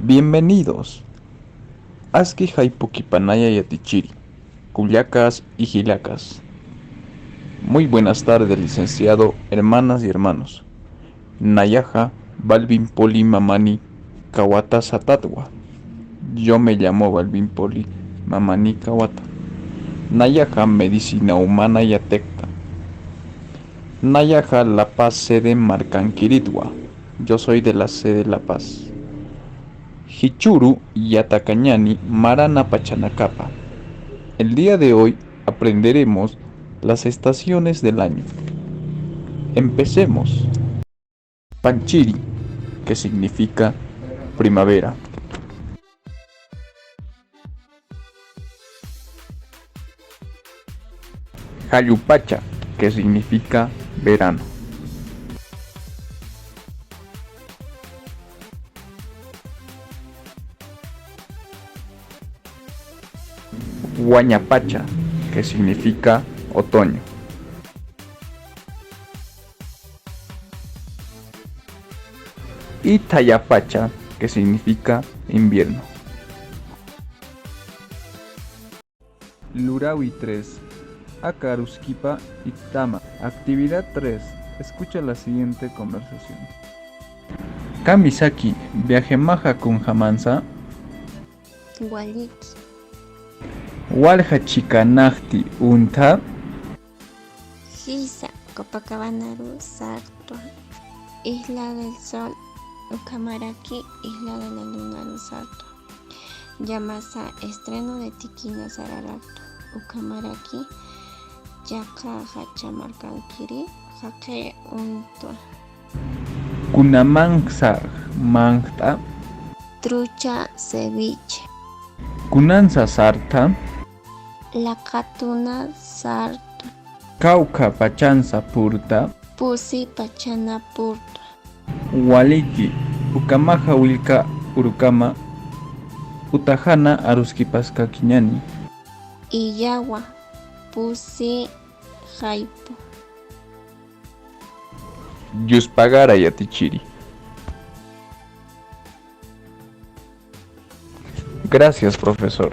Bienvenidos. Aski Haipukipanaya Yatichiri, Cuyacas y Gilacas. Muy buenas tardes, licenciado, hermanas y hermanos. Nayaja, Balvin Poli Mamani, Kawata Satatwa. Yo me llamo Balvin Poli Mamani Kawata. Nayaja, Medicina Humana Yatecta. Nayaja, La Paz, sede Marcanquiritwa. Yo soy de la sede La Paz. Hichuru Yatacañani Marana Pachanacapa. El día de hoy aprenderemos las estaciones del año. Empecemos. Panchiri, que significa primavera. Hayupacha, que significa verano. Huañapacha, que significa otoño. Y Tayapacha, que significa invierno. Lurawi 3. Akaruskipa Iktama. Actividad 3. Escucha la siguiente conversación. Kamisaki, viaje maja con Jamansa. Waliki, Walha chikanahti unta. Giza, Copacabana, Sarto, Isla del Sol, Ucamaraki, Isla de la Luna, Salto, Yamasa, estreno de Tiquina, Sararacto, Ucamaraki, Yaka, Hachamarcankiri, Jake, Untua, Kunamansar mangta. Trucha, Ceviche, Kunansa sarta. La Catuna, Sarto, Cauca pachansa purta. Pusi, Pachana, Purto, Waliki, Ukamaja wilka urukama. Utajana aruskipaska kiñani. Iyawa, Pusi, Jaipo. Yuspagara Yatichiri. Gracias, profesor.